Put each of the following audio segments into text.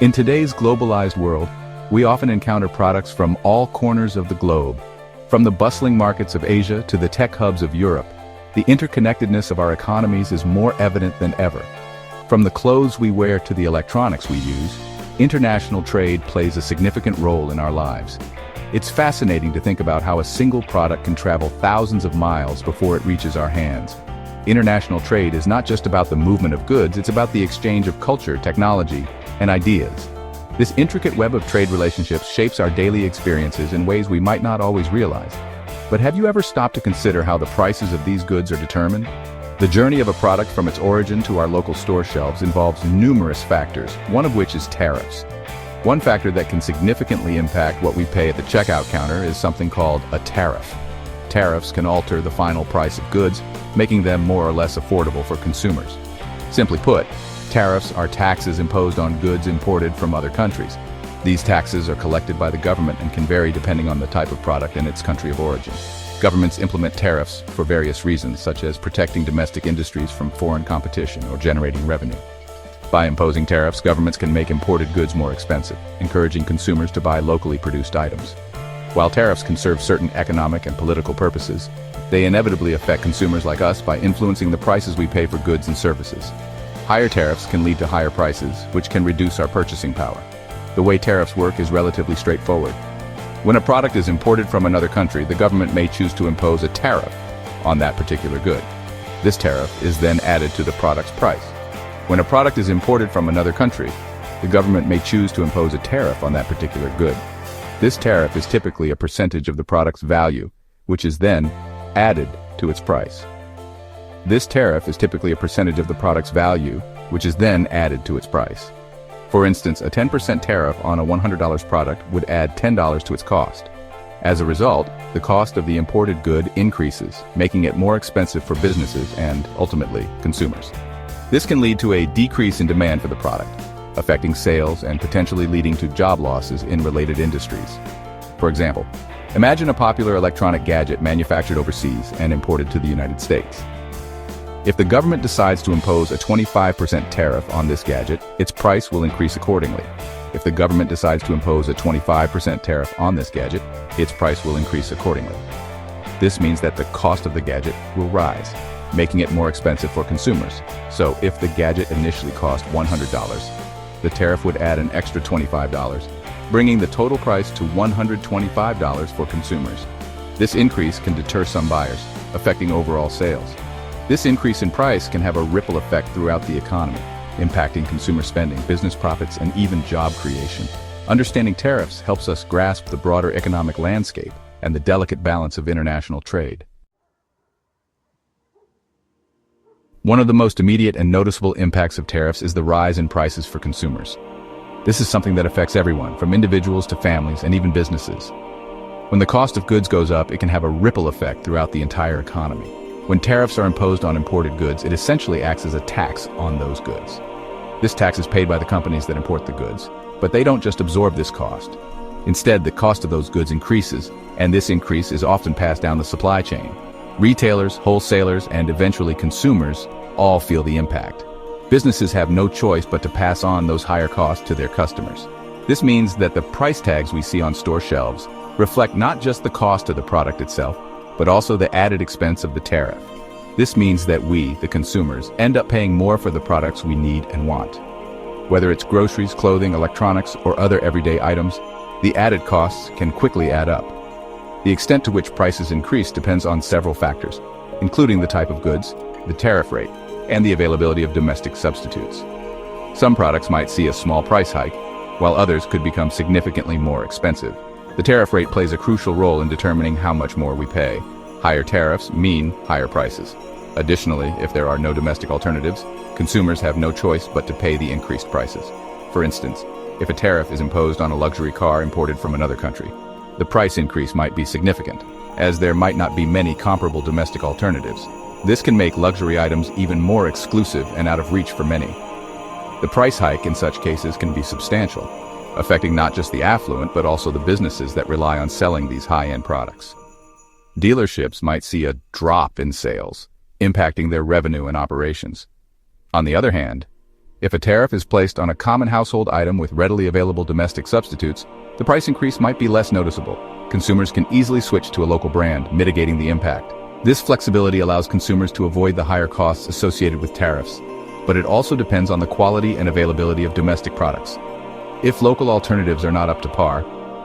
In today's globalized world, we often encounter products from all corners of the globe. From the bustling markets of Asia to the tech hubs of Europe, the interconnectedness of our economies is more evident than ever. From the clothes we wear to the electronics we use, international trade plays a significant role in our lives. It's fascinating to think about how a single product can travel thousands of miles before it reaches our hands. International trade is not just about the movement of goods, it's about the exchange of culture, technology, and ideas. This intricate web of trade relationships shapes our daily experiences in ways we might not always realize. But have you ever stopped to consider how the prices of these goods are determined? The journey of a product from its origin to our local store shelves involves numerous factors, one of which is tariffs. One factor that can significantly impact what we pay at the checkout counter is something called a tariff. Tariffs can alter the final price of goods, making them more or less affordable for consumers. Simply put, tariffs are taxes imposed on goods imported from other countries. These taxes are collected by the government and can vary depending on the type of product and its country of origin. Governments implement tariffs for various reasons, such as protecting domestic industries from foreign competition or generating revenue. By imposing tariffs, governments can make imported goods more expensive, encouraging consumers to buy locally produced items. While tariffs can serve certain economic and political purposes, they inevitably affect consumers like us by influencing the prices we pay for goods and services. Higher tariffs can lead to higher prices, which can reduce our purchasing power. The way tariffs work is relatively straightforward. When a product is imported from another country, the government may choose to impose a tariff on that particular good. This tariff is then added to the product's price. When a product is imported from another country, the government may choose to impose a tariff on that particular good. This tariff is typically a percentage of the product's value, which is then added to its price. This tariff is typically a percentage of the product's value, which is then added to its price. For instance, a 10% tariff on a $100 product would add $10 to its cost. As a result, the cost of the imported good increases, making it more expensive for businesses and, ultimately, consumers. This can lead to a decrease in demand for the product, affecting sales and potentially leading to job losses in related industries. For example, imagine a popular electronic gadget manufactured overseas and imported to the United States. If the government decides to impose a 25% tariff on this gadget, its price will increase accordingly. If the government decides to impose a 25% tariff on this gadget, its price will increase accordingly. This means that the cost of the gadget will rise, making it more expensive for consumers. So if the gadget initially cost $100, the tariff would add an extra $25, bringing the total price to $125 for consumers. This increase can deter some buyers, affecting overall sales. This increase in price can have a ripple effect throughout the economy, impacting consumer spending, business profits, and even job creation. Understanding tariffs helps us grasp the broader economic landscape and the delicate balance of international trade. One of the most immediate and noticeable impacts of tariffs is the rise in prices for consumers. This is something that affects everyone, from individuals to families and even businesses. When the cost of goods goes up, it can have a ripple effect throughout the entire economy. When tariffs are imposed on imported goods, it essentially acts as a tax on those goods. This tax is paid by the companies that import the goods, but they don't just absorb this cost. Instead, the cost of those goods increases, and this increase is often passed down the supply chain. Retailers, wholesalers, and eventually consumers all feel the impact. Businesses have no choice but to pass on those higher costs to their customers. This means that the price tags we see on store shelves reflect not just the cost of the product itself, but also the added expense of the tariff. This means that we, the consumers, end up paying more for the products we need and want. Whether it's groceries, clothing, electronics, or other everyday items, the added costs can quickly add up. The extent to which prices increase depends on several factors, including the type of goods, the tariff rate, and the availability of domestic substitutes. Some products might see a small price hike, while others could become significantly more expensive. The tariff rate plays a crucial role in determining how much more we pay. Higher tariffs mean higher prices. Additionally, if there are no domestic alternatives, consumers have no choice but to pay the increased prices. For instance, if a tariff is imposed on a luxury car imported from another country, the price increase might be significant, as there might not be many comparable domestic alternatives. This can make luxury items even more exclusive and out of reach for many. The price hike in such cases can be substantial, affecting not just the affluent but also the businesses that rely on selling these high-end products. Dealerships might see a drop in sales, impacting their revenue and operations. On the other hand, If a tariff is placed on a common household item with readily available domestic substitutes, the price increase might be less noticeable. Consumers can easily switch to a local brand, mitigating the impact. This flexibility allows consumers to avoid the higher costs associated with tariffs, but it also depends on the quality and availability of domestic products. If local alternatives are not up to par,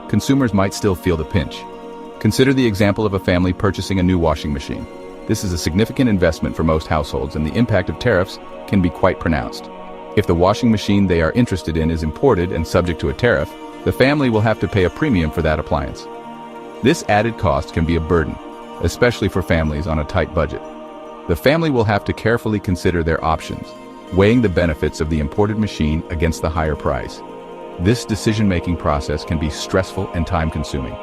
consumers might still feel the pinch. Consider the example of a family purchasing a new washing machine. This is a significant investment for most households, and the impact of tariffs can be quite pronounced. If the washing machine they are interested in is imported and subject to a tariff, the family will have to pay a premium for that appliance. This added cost can be a burden, especially for families on a tight budget. The family will have to carefully consider their options, weighing the benefits of the imported machine against the higher price. This decision-making process can be stressful and time-consuming.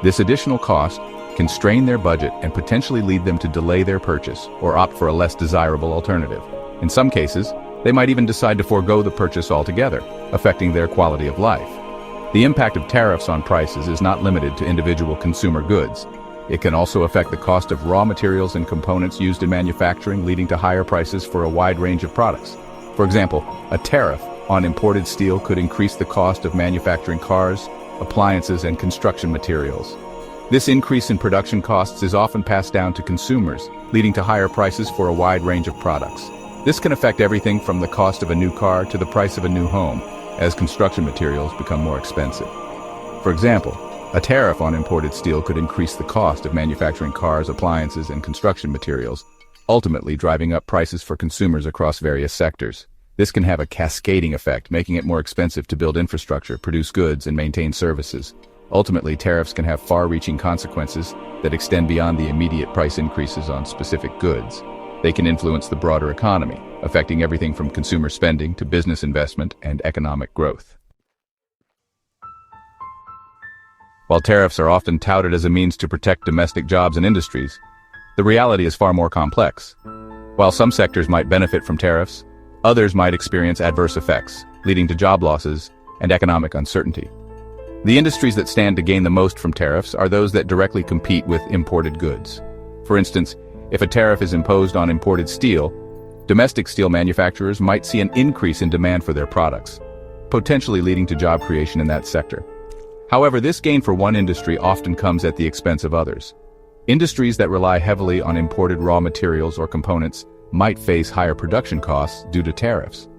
This additional cost can strain their budget and potentially lead them to delay their purchase or opt for a less desirable alternative. In some cases, they might even decide to forego the purchase altogether, affecting their quality of life. The impact of tariffs on prices is not limited to individual consumer goods. It can also affect the cost of raw materials and components used in manufacturing, leading to higher prices for a wide range of products. For example, a tariff on imported steel could increase the cost of manufacturing cars, appliances, and construction materials. This increase in production costs is often passed down to consumers, leading to higher prices for a wide range of products. This can affect everything from the cost of a new car to the price of a new home, as construction materials become more expensive. For example, a tariff on imported steel could increase the cost of manufacturing cars, appliances, and construction materials, ultimately driving up prices for consumers across various sectors. This can have a cascading effect, making it more expensive to build infrastructure, produce goods, and maintain services. Ultimately, tariffs can have far-reaching consequences that extend beyond the immediate price increases on specific goods. They can influence the broader economy, affecting everything from consumer spending to business investment and economic growth. While tariffs are often touted as a means to protect domestic jobs and industries, the reality is far more complex. While some sectors might benefit from tariffs, others might experience adverse effects, leading to job losses and economic uncertainty. The industries that stand to gain the most from tariffs are those that directly compete with imported goods. For instance, if a tariff is imposed on imported steel, domestic steel manufacturers might see an increase in demand for their products, potentially leading to job creation in that sector. However, this gain for one industry often comes at the expense of others. Industries that rely heavily on imported raw materials or components might face higher production costs due to tariffs.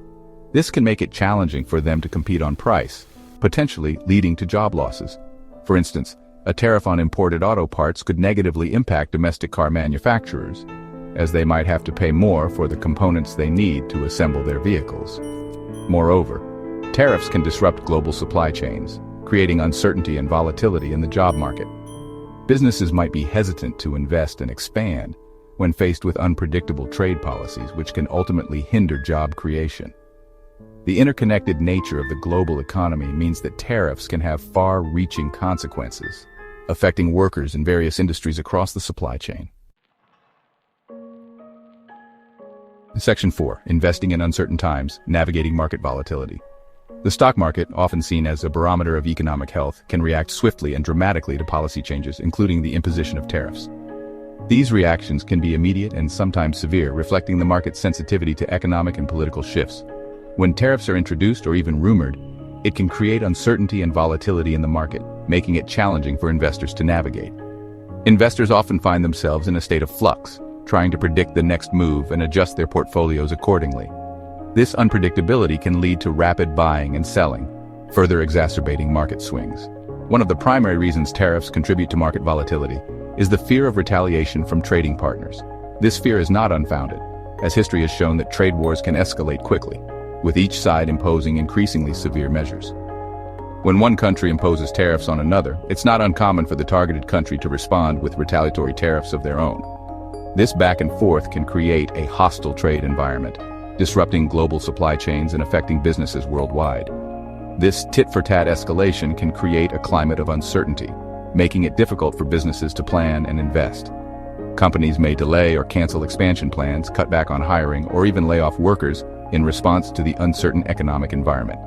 This can make it challenging for them to compete on price, potentially leading to job losses. For instance, a tariff on imported auto parts could negatively impact domestic car manufacturers, as they might have to pay more for the components they need to assemble their vehicles. Moreover, tariffs can disrupt global supply chains, creating uncertainty and volatility in the job market. Businesses might be hesitant to invest and expand when faced with unpredictable trade policies, which can ultimately hinder job creation. The interconnected nature of the global economy means that tariffs can have far-reaching consequences, affecting workers in various industries across the supply chain. Section 4. Investing in uncertain times, navigating market volatility. The stock market, often seen as a barometer of economic health, can react swiftly and dramatically to policy changes, including the imposition of tariffs. These reactions can be immediate and sometimes severe, reflecting the market's sensitivity to economic and political shifts. When tariffs are introduced or even rumored, it can create uncertainty and volatility in the market, making it challenging for investors to navigate. Investors often find themselves in a state of flux, trying to predict the next move and adjust their portfolios accordingly. This unpredictability can lead to rapid buying and selling, further exacerbating market swings. One of the primary reasons tariffs contribute to market volatility is the fear of retaliation from trading partners. This fear is not unfounded, as history has shown that trade wars can escalate quickly, with each side imposing increasingly severe measures. When one country imposes tariffs on another, it's not uncommon for the targeted country to respond with retaliatory tariffs of their own. This back and forth can create a hostile trade environment, disrupting global supply chains and affecting businesses worldwide. This tit-for-tat escalation can create a climate of uncertainty, making it difficult for businesses to plan and invest. Companies may delay or cancel expansion plans, cut back on hiring, or even lay off workers in response to the uncertain economic environment.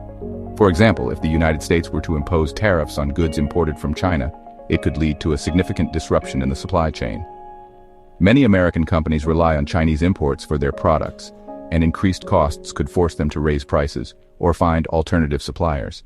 For example, if the United States were to impose tariffs on goods imported from China, it could lead to a significant disruption in the supply chain. Many American companies rely on Chinese imports for their products, and increased costs could force them to raise prices or find alternative suppliers.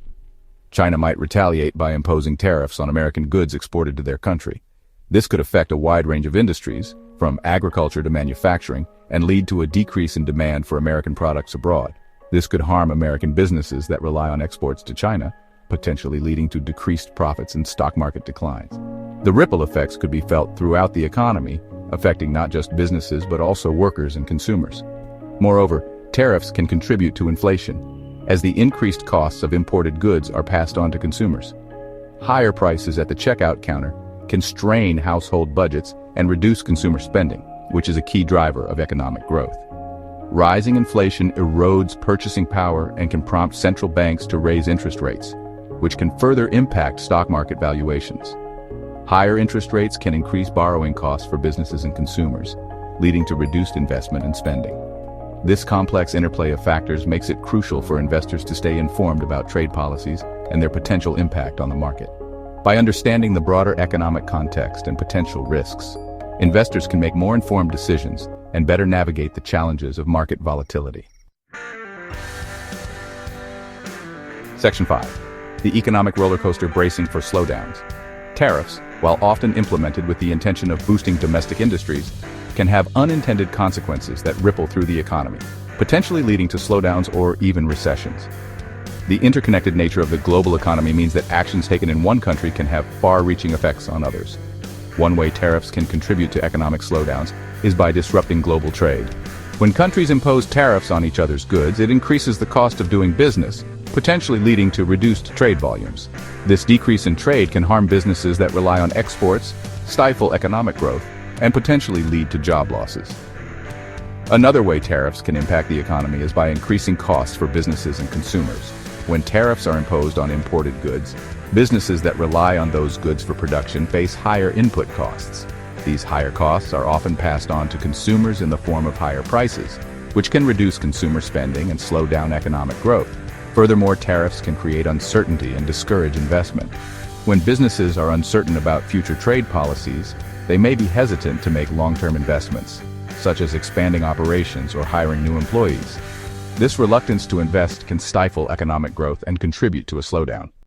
China might retaliate by imposing tariffs on American goods exported to their country. This could affect a wide range of industries, from agriculture to manufacturing, and lead to a decrease in demand for American products abroad. This could harm American businesses that rely on exports to China, potentially leading to decreased profits and stock market declines. The ripple effects could be felt throughout the economy, affecting not just businesses but also workers and consumers. Moreover, tariffs can contribute to inflation, as the increased costs of imported goods are passed on to consumers. Higher prices at the checkout counter can strain household budgets and reduce consumer spending, which is a key driver of economic growth. Rising inflation erodes purchasing power and can prompt central banks to raise interest rates, which can further impact stock market valuations. Higher interest rates can increase borrowing costs for businesses and consumers, leading to reduced investment and spending. This complex interplay of factors makes it crucial for investors to stay informed about trade policies and their potential impact on the market. By understanding the broader economic context and potential risks, investors can make more informed decisions and better navigate the challenges of market volatility. Section 5. The economic roller coaster bracing for slowdowns. Tariffs, while often implemented with the intention of boosting domestic industries, can have unintended consequences that ripple through the economy, potentially leading to slowdowns or even recessions. The interconnected nature of the global economy means that actions taken in one country can have far-reaching effects on others. One way tariffs can contribute to economic slowdowns is by disrupting global trade. When countries impose tariffs on each other's goods, it increases the cost of doing business, potentially leading to reduced trade volumes. This decrease in trade can harm businesses that rely on exports, stifle economic growth, and potentially lead to job losses. Another way tariffs can impact the economy is by increasing costs for businesses and consumers. When tariffs are imposed on imported goods, businesses that rely on those goods for production face higher input costs. These higher costs are often passed on to consumers in the form of higher prices, which can reduce consumer spending and slow down economic growth. Furthermore, tariffs can create uncertainty and discourage investment. When businesses are uncertain about future trade policies, they may be hesitant to make long-term investments, such as expanding operations or hiring new employees. This reluctance to invest can stifle economic growth and contribute to a slowdown.